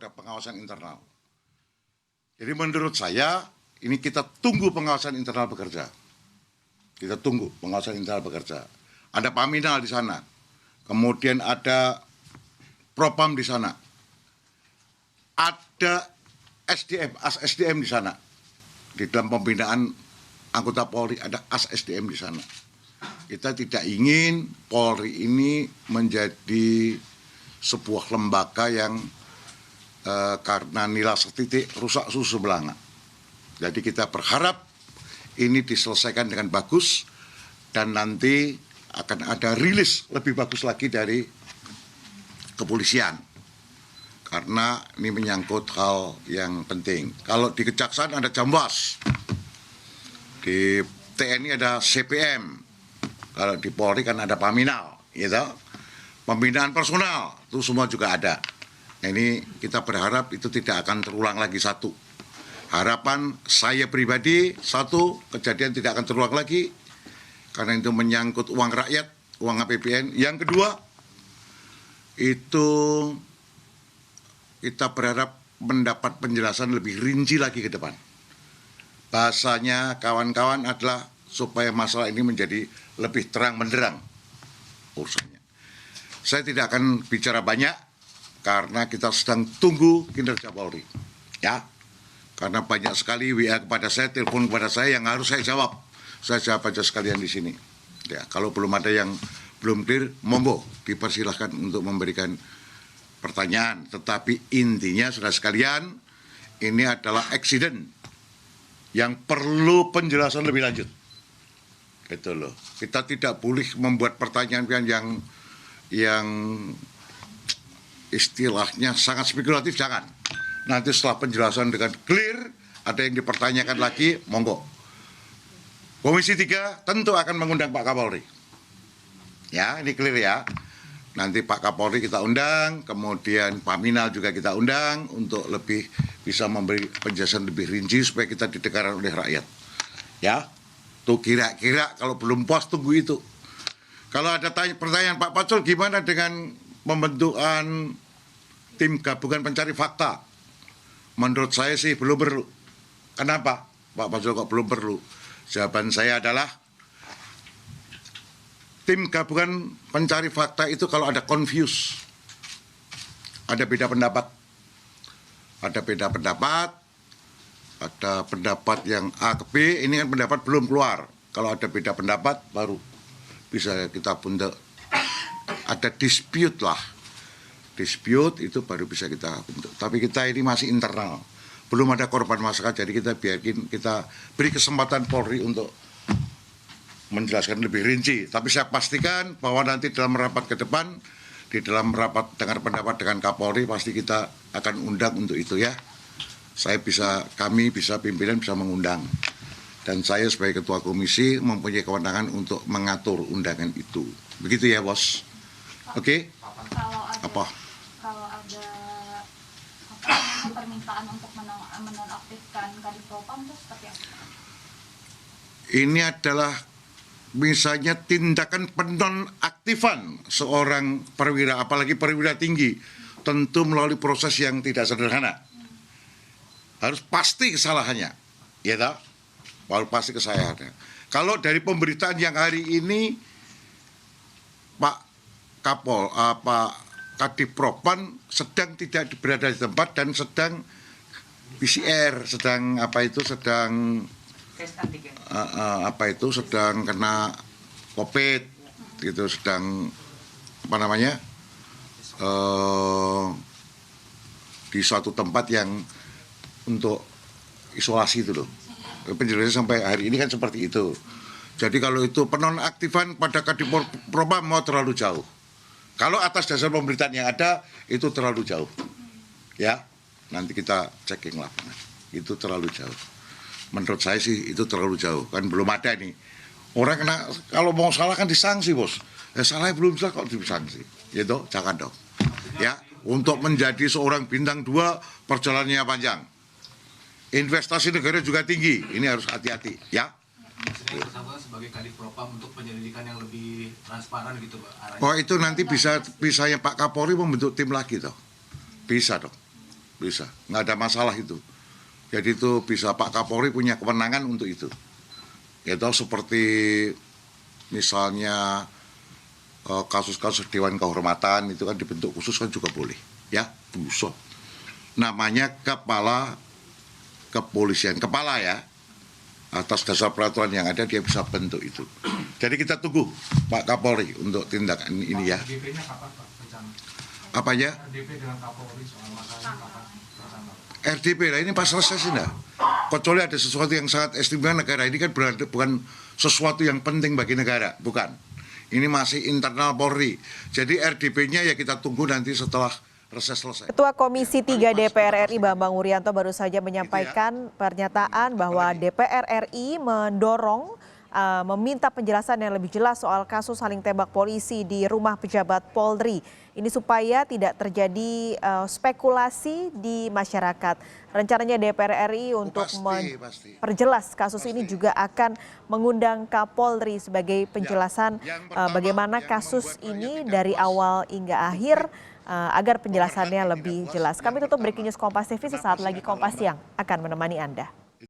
ada pengawasan internal. Jadi menurut saya ini kita tunggu pengawasan internal bekerja. Kita tunggu pengawasan internal bekerja. Ada Paminal di sana, kemudian ada Propam di sana, ada SDM, AS-SDM di sana. Di dalam pembinaan anggota Polri ada AS-SDM di sana. Kita tidak ingin Polri ini menjadi sebuah lembaga yang karena nilai setitik rusak susu belanga. Jadi kita berharap ini diselesaikan dengan bagus dan nanti akan ada rilis lebih bagus lagi dari kepolisian. Karena ini menyangkut hal yang penting. Kalau di Kejaksaan ada Jambas, di TNI ada CPM, kalau di Polri kan ada Paminal, gitu. Pembinaan personal itu semua juga ada. Nah, ini kita berharap itu tidak akan terulang lagi satu. Harapan saya pribadi, satu, kejadian tidak akan terulang lagi, karena itu menyangkut uang rakyat, uang APBN. Yang kedua, itu kita berharap mendapat penjelasan lebih rinci lagi ke depan. Bahasanya kawan-kawan adalah supaya masalah ini menjadi lebih terang benderang urusannya. Saya tidak akan bicara banyak, karena kita sedang tunggu kinerja Polri, ya. Karena banyak sekali WA kepada saya, telepon kepada saya yang harus saya jawab. Saya jawab aja sekalian di sini. Ya, kalau belum ada yang belum clear, monggo dipersilahkan untuk memberikan pertanyaan. Tetapi intinya sudah sekalian, ini adalah accident yang perlu penjelasan lebih lanjut. Gitu loh. Kita tidak boleh membuat pertanyaan yang istilahnya sangat spekulatif, jangan. Nanti setelah penjelasan dengan clear, ada yang dipertanyakan lagi, monggo. Komisi 3 tentu akan mengundang Pak Kapolri. Ya, ini clear ya. Nanti Pak Kapolri kita undang, kemudian Paminal juga kita undang untuk lebih bisa memberi penjelasan lebih rinci supaya kita didengar oleh rakyat. Ya, tuh kira-kira kalau belum puas tunggu itu. Kalau ada pertanyaan Pak Pacul, gimana dengan pembentukan tim gabungan pencari fakta? Menurut saya sih belum perlu. Kenapa Pak Pacul kok belum perlu? Jawaban saya adalah tim gabungan pencari fakta itu kalau ada confuse, ada beda pendapat, ada pendapat yang A ke B, ini kan pendapat belum keluar. Kalau ada beda pendapat baru bisa kita bentuk. Ada dispute lah, dispute itu baru bisa kita bentuk. Tapi kita ini masih internal, belum ada korban masyarakat, jadi kita beri kesempatan Polri untuk menjelaskan lebih rinci. Tapi saya pastikan bahwa nanti dalam rapat ke depan, di dalam rapat dengar pendapat dengan Kapolri, pasti kita akan undang untuk itu ya. Kami bisa pimpinan bisa mengundang. Dan saya sebagai ketua komisi mempunyai kewenangan untuk mengatur undangan itu. Begitu ya, Bos. Oke? Kalau ada permintaan untuk menonaktifkan Kadipropam itu seperti apa? Ini adalah misalnya tindakan penonaktifan seorang perwira, apalagi perwira tinggi, tentu melalui proses yang tidak sederhana. Harus pasti kesalahannya, ya tak? Harus pasti kesalahannya. Kalau dari pemberitaan yang hari ini Pak Kadipropam sedang tidak berada di tempat dan sedang PCR, sedang sedang kena COVID, gitu, sedang di suatu tempat yang untuk isolasi itu loh. Penjelasan sampai hari ini kan seperti itu. Jadi kalau itu penonaktifan pada Kadipropam mau terlalu jauh. Kalau atas dasar pemberitaan yang ada itu terlalu jauh. Ya, nanti kita cek yang lapangan. Itu terlalu jauh. Menurut saya sih itu terlalu jauh. Kan belum ada nih. Orang kena, kalau mau salah kan disanksi, Bos. Salahnya belum jelas kok disanksi. Gitu, jangan dong. Ya, untuk menjadi seorang bintang 2 perjalanannya panjang. Investasi negara juga tinggi. Ini harus hati-hati, ya. Yang bersangkutan sebagai Kadipropam untuk penyelidikan yang lebih transparan gitu, Pak. Oh, itu nanti bisa ya Pak Kapolri membentuk tim lagi toh. Bisa dong. bisa, nggak ada masalah itu. Jadi itu bisa Pak Kapolri punya kewenangan untuk itu. Itu seperti misalnya kasus-kasus Dewan Kehormatan itu kan dibentuk khusus kan juga boleh, ya, buso. Namanya kepala kepolisian, kepala ya, atas dasar peraturan yang ada dia bisa bentuk itu. Jadi kita tunggu Pak Kapolri untuk tindakan ini ya. RDP-nya kapan Pak rencana? Apa ya? RDP dengan Kapolri soal masalah kapan rencana? RDP lah ini pas reses ini. Kecuali ada sesuatu yang sangat istimewa negara ini kan berarti bukan sesuatu yang penting bagi negara, bukan. Ini masih internal Polri. Jadi RDP-nya ya kita tunggu nanti setelah reses selesai. Ketua Komisi 3 DPR RI Bambang Wuryanto baru saja menyampaikan pernyataan bahwa DPR RI mendorong meminta penjelasan yang lebih jelas soal kasus saling tembak polisi di rumah pejabat Polri. Ini supaya tidak terjadi spekulasi di masyarakat. Rencananya DPR RI untuk memperjelas kasus ini juga akan mengundang Kapolri sebagai penjelasan bagaimana kasus ini dari awal hingga akhir agar penjelasannya lebih jelas. Kami tutup Breaking News Kompas TV, sesaat lagi Kompas Siang akan menemani Anda.